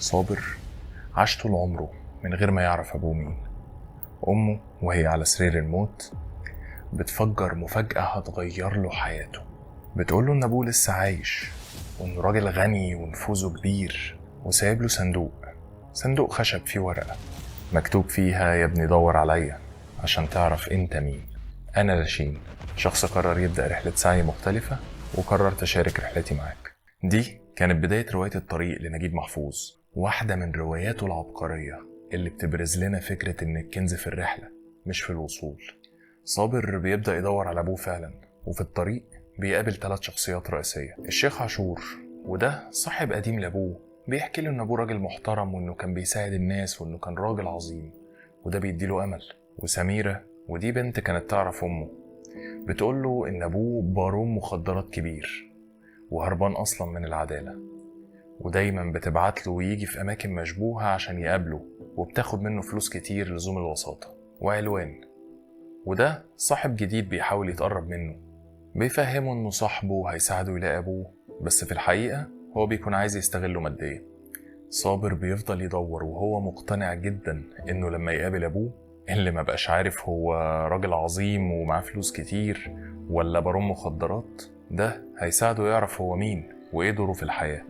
صابر عاش طول عمره من غير ما يعرف أبوه مين. أمه وهي على سرير الموت بتفجر مفاجأة هتغير له حياته. بتقوله إن أبوه لسه عايش وإنه راجل غني ونفوذه كبير، وسايب له صندوق خشب فيه ورقة مكتوب فيها: يا ابني دور عليا عشان تعرف انت مين. أنا لاشين، شخص قرر يبدأ رحلة سعي مختلفة وقررت أشارك رحلتي معاك. دي كانت بداية رواية الطريق لنجيب محفوظ، واحدة من رواياته العبقرية اللي بتبرز لنا فكرة إن الكنز في الرحلة مش في الوصول. صابر بيبدأ يدور على أبوه فعلا، وفي الطريق بيقابل 3 شخصيات رئيسية: الشيخ عاشور، وده صاحب قديم لأبوه، بيحكي له إن أبوه راجل محترم وإنه كان بيساعد الناس وإنه كان راجل عظيم، وده بيديله أمل. وسميرة، ودي بنت كانت تعرف أمه، بتقوله إن أبوه بارون مخدرات كبير وهربان أصلا من العدالة، ودايما بتبعت له ويجي في أماكن مشبوهة عشان يقابله، وبتاخد منه فلوس كتير لزوم الوساطة. وعلوان، وده صاحب جديد بيحاول يتقرب منه، بيفهمه إنه صاحبه هيساعده يلاقي أبوه، بس في الحقيقة هو بيكون عايز يستغله ماديا. صابر بيفضل يدور وهو مقتنع جدا إنه لما يقابل أبوه اللي ما بقاش عارف هو راجل عظيم ومعاه فلوس كتير ولا بارون مخدرات، ده هيساعده يعرف هو مين وإيه دوره في الحياة.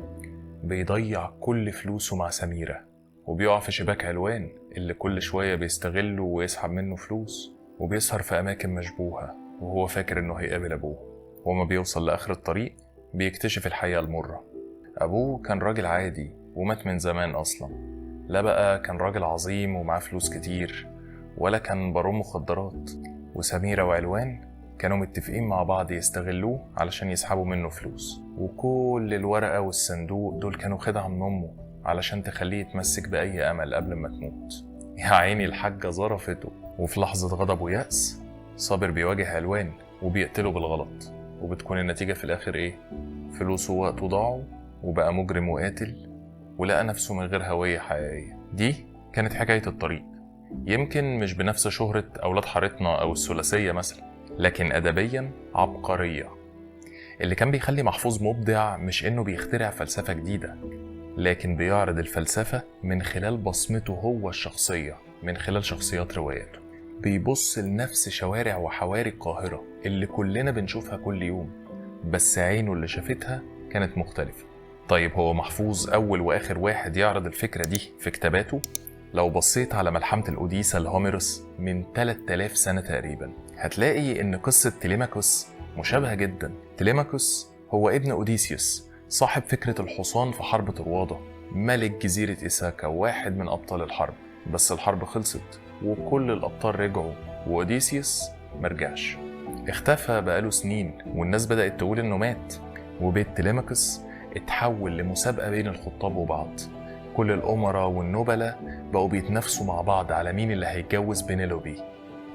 بيضيع كل فلوسه مع سميرة، وبيقع في شباك علوان اللي كل شوية بيستغله ويسحب منه فلوس، وبيسهر في أماكن مشبوهة وهو فاكر إنه هيقابل أبوه. وما بيوصل لآخر الطريق بيكتشف الحقيقة المرة: أبوه كان راجل عادي ومات من زمان أصلا، لا بقى كان راجل عظيم ومعاه فلوس كتير ولا كان بارون مخدرات. وسميرة وعلوان كانوا متفقين مع بعض يستغلوه علشان يسحبوا منه فلوس، وكل الورقة والصندوق دول كانوا خدعة من أمه علشان تخليه يتمسك بأي أمل قبل ما تموت. يا عيني الحاجة ظرفته. وفي لحظة غضب ويأس صابر بيواجه علوان وبيقتله بالغلط، وبتكون النتيجة في الآخر إيه؟ فلوسه ووقته ضاعوا وبقى مجرم وقاتل، ولقى نفسه من غير هوية حقيقية. دي كانت حكاية الطريق، يمكن مش بنفس شهرة أولاد حارتنا أو الثلاثية مثلا، لكن أدبيا عبقرية. اللي كان بيخلي محفوظ مبدع مش إنه بيخترع فلسفة جديدة، لكن بيعرض الفلسفة من خلال بصمته هو الشخصية، من خلال شخصيات رواياته. بيبص لنفس شوارع وحواري القاهرة اللي كلنا بنشوفها كل يوم، بس عينه اللي شافتها كانت مختلفة. طيب هو محفوظ أول وآخر واحد يعرض الفكرة دي في كتاباته؟ لو بصيت على ملحمة الأوديسا لهوميروس من 3000 سنة تقريبا، هتلاقي إن قصة تيليماكوس مشابهة جدا. تيليماكوس هو ابن أوديسيوس، صاحب فكرة الحصان في حرب طروادة، ملك جزيرة إيساكا، واحد من أبطال الحرب. بس الحرب خلصت وكل الأبطال رجعوا، وأوديسيوس مرجعش، اختفى بقاله سنين، والناس بدأت تقول إنه مات. وبيت تيليماكوس اتحول لمسابقة بين الخطاب وبعض. كل الأمراء والنبلاء بقوا بيتنافسوا مع بعض على مين اللي هيتجوز بينيلوبي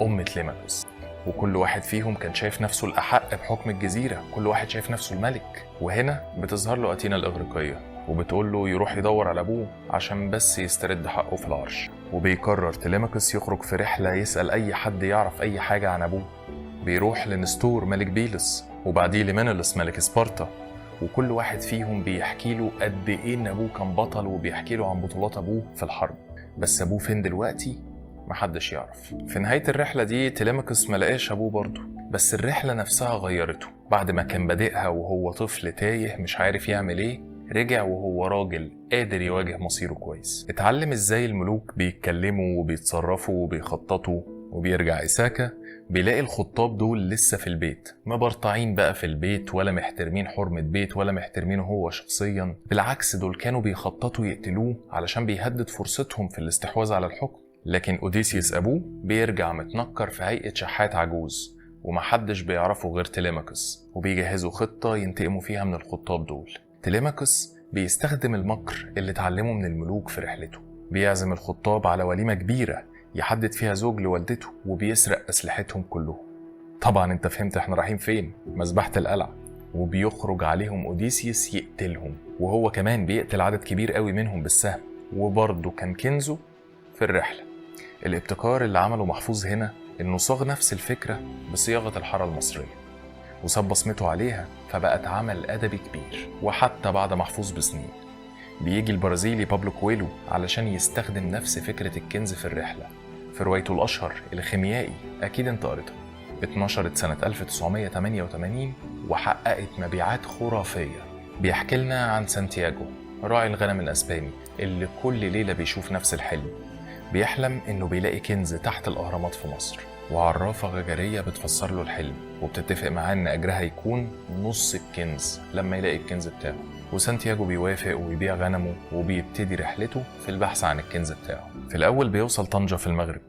أم تليماكوس، وكل واحد فيهم كان شايف نفسه الأحق بحكم الجزيرة، كل واحد شايف نفسه الملك. وهنا بتظهر له أثينا الإغريقية وبتقول له يروح يدور على أبوه عشان بس يسترد حقه في العرش. وبيقرر تليماكوس يخرج في رحلة يسأل أي حد يعرف أي حاجة عن أبوه. بيروح لنستور ملك بيلس، وبعديه لمنلس ملك سبارتا، وكل واحد فيهم بيحكي له قد ايه ان ابوه كان بطل، وبيحكي له عن بطولات ابوه في الحرب. بس ابوه فين دلوقتي؟ محدش يعرف. في نهاية الرحلة دي تيليماكوس ملقاش ابوه برضه، بس الرحلة نفسها غيرته. بعد ما كان بادئها وهو طفل تايه مش عارف يعمل ايه، رجع وهو راجل قادر يواجه مصيره كويس. اتعلم ازاي الملوك بيتكلموا وبيتصرفوا وبيخططوا. وبيرجع إيساكا بيلاقي الخطاب دول لسه في البيت، مبرطعين بقى في البيت، ولا محترمين حرمة بيت ولا محترمينه هو شخصيا. بالعكس دول كانوا بيخططوا يقتلوه علشان بيهدد فرصتهم في الاستحواذ على الحكم. لكن أوديسيوس أبوه بيرجع متنكر في هيئة شحات عجوز، ومحدش بيعرفه غير تيليماكوس، وبيجهزوا خطة ينتقموا فيها من الخطاب دول. تيليماكوس بيستخدم المكر اللي اتعلمه من الملوك في رحلته، بيعزم الخطاب على وليمة كبيرة يحدد فيها زوج لوالدته، وبيسرق أسلحتهم كلهم. طبعا انت فهمت احنا رايحين فين، مذبحة القلعة. وبيخرج عليهم أوديسيوس يقتلهم، وهو كمان بيقتل عدد كبير قوي منهم بالسهم، وبرضه كان كنزه في الرحلة. الابتكار اللي عمله محفوظ هنا انه صاغ نفس الفكرة بصياغة الحارة المصرية، وساب بصمته عليها، فبقت عمل أدبي كبير. وحتى بعد محفوظ بسنين بيجي البرازيلي بابلو كويلو علشان يستخدم نفس فكرة الكنز في الرحلة في روايته الأشهر الخيميائي، أكيد انت قريتها. اتنشرت سنة 1988 وحققت مبيعات خرافية. بيحكي لنا عن سانتياغو، راعي الغنم الأسباني اللي كل ليلة بيشوف نفس الحلم. بيحلم إنه بيلاقي كنز تحت الأهرامات في مصر، وعرافة غجرية بتفسر له الحلم وبتتفق معاه إن أجرها يكون نص الكنز لما يلاقي الكنز بتاعه. وسانتياغو بيوافق ويبيع غنمه وبيبتدي رحلته في البحث عن الكنز بتاعه. في الأول بيوصل طنجة في المغرب،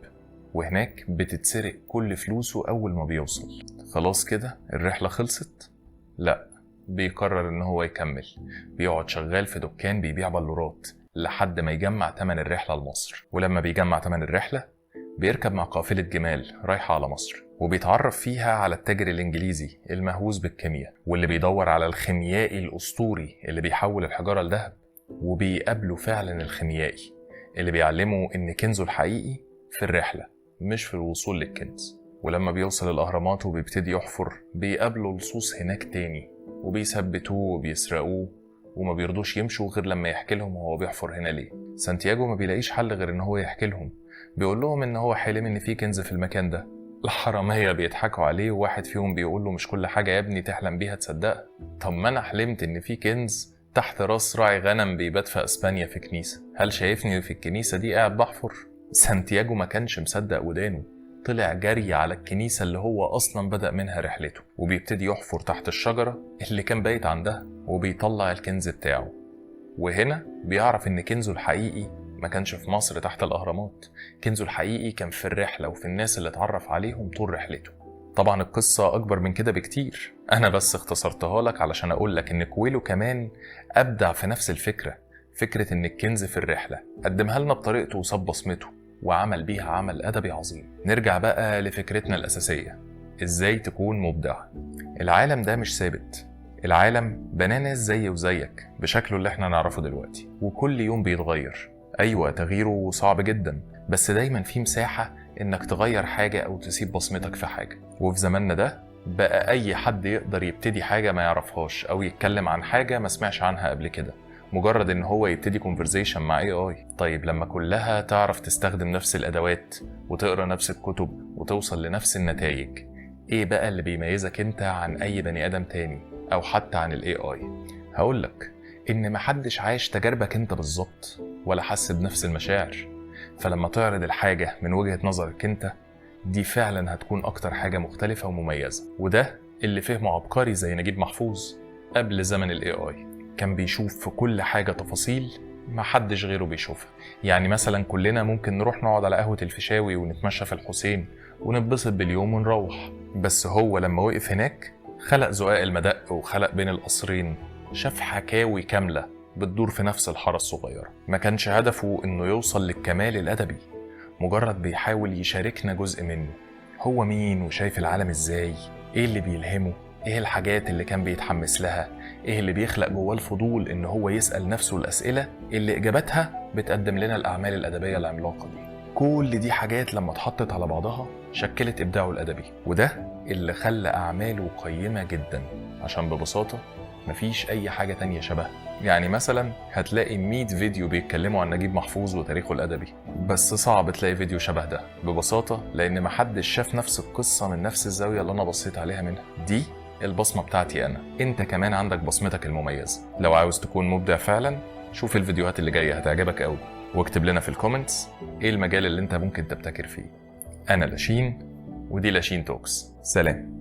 وهناك بتتسرق كل فلوسه أول ما بيوصل. خلاص كده الرحلة خلصت؟ لا، بيقرر إن هو يكمل. بيقعد شغال في دكان بيبيع بلورات لحد ما يجمع تمن الرحلة لمصر. ولما بيجمع تمن الرحلة بيركب مع قافلة جمال رايحة على مصر، وبيتعرف فيها على التاجر الإنجليزي المهووس بالكيمياء واللي بيدور على الخيميائي الأسطوري اللي بيحول الحجارة لذهب. وبيقابله فعلا الخيميائي اللي بيعلمه إن كنزه الحقيقي في الرحلة مش في الوصول للكنز. ولما بيوصل الأهرامات وبيبتدي يحفر بيقابله لصوص هناك تاني وبيثبتوه وبيسرقوه، وما بيرضوش يمشوا غير لما يحكي لهم هو بيحفر هنا ليه. سانتياغو ما بيلاقيش حل غير ان هو يحكي لهم. بيقول لهم ان هو حلم ان في كنز في المكان ده. الحرامية بيضحكوا عليه، وواحد فيهم بيقول له مش كل حاجة يا ابني تحلم بيها تصدقها. طب ما انا حلمت ان في كنز تحت راس راعي غنم بيبات في اسبانيا في كنيسة، هل شايفني في الكنيسة دي قاعد بحفر؟ سانتياغو ما كانش مصدق ودانه، طلع جري على الكنيسة اللي هو أصلا بدأ منها رحلته، وبيبتدي يحفر تحت الشجرة اللي كان بايت عندها وبيطلع الكنز بتاعه. وهنا بيعرف إن كنزه الحقيقي ما كانش في مصر تحت الأهرامات، كنزه الحقيقي كان في الرحلة وفي الناس اللي اتعرف عليهم طول رحلته. طبعا القصة أكبر من كده بكتير، أنا بس اختصرتها لك علشان أقول لك إن كويلو كمان أبدع في نفس الفكرة، فكرة إن الكنز في الرحلة، قدمها لنا بطريقته وساب بصمته وعمل بيها عمل أدبي عظيم. نرجع بقى لفكرتنا الأساسية، إزاي تكون مبدع. العالم ده مش ثابت، العالم بناه ناس زي وزيك بشكله اللي احنا نعرفه دلوقتي، وكل يوم بيتغير. أيوة تغييره صعب جدا، بس دايما في مساحة إنك تغير حاجة أو تسيب بصمتك في حاجة. وفي زماننا ده بقى أي حد يقدر يبتدي حاجة ما يعرفهاش أو يتكلم عن حاجة ما سمعش عنها قبل كده، مجرد ان هو يبتدي conversation مع AI. طيب لما كلها تعرف تستخدم نفس الادوات وتقرا نفس الكتب وتوصل لنفس النتائج، ايه بقى اللي بيميزك انت عن اي بني ادم تاني او حتى عن AI؟ هقولك ان محدش عايش تجاربك انت بالظبط ولا حس بنفس المشاعر، فلما تعرض الحاجة من وجهة نظرك انت، دي فعلا هتكون اكتر حاجة مختلفة ومميزة. وده اللي فهمه عبقري زي نجيب محفوظ قبل زمن AI. كان بيشوف في كل حاجة تفاصيل ما حدش غيره بيشوفها. يعني مثلا كلنا ممكن نروح نقعد على قهوة الفيشاوي ونتمشى في الحسين ونتبسط باليوم ونروح، بس هو لما وقف هناك خلق زقاق المدق وخلق بين القصرين، شاف حكاوي كاملة بتدور في نفس الحارة الصغيرة. ما كانش هدفه انه يوصل للكمال الأدبي، مجرد بيحاول يشاركنا جزء منه. هو مين وشايف العالم ازاي، ايه اللي بيلهمه، ايه الحاجات اللي كان بيتحمس لها، ايه اللي بيخلق جواه الفضول ان هو يسأل نفسه الأسئلة اللي إجاباتها بتقدم لنا الأعمال الأدبية العملاقة دي. كل دي حاجات لما اتحطت على بعضها شكلت إبداعه الأدبي، وده اللي خلى أعماله قيمة جدا، عشان ببساطة مفيش أي حاجة تانية شبه. يعني مثلا هتلاقي 100 فيديو بيتكلموا عن نجيب محفوظ وتاريخه الأدبي، بس صعب تلاقي فيديو شبه ده، ببساطة لأن محدش شاف نفس القصة من نفس الزاوية اللي أنا بصيت عليها منها. دي البصمة بتاعتي أنا، أنت كمان عندك بصمتك المميزة. لو عاوز تكون مبدع فعلا شوف الفيديوهات اللي جاية هتعجبك قوي، واكتب لنا في الكومنتس إيه المجال اللي أنت ممكن تبتكر فيه. أنا لاشين ودي لاشين توكس، سلام.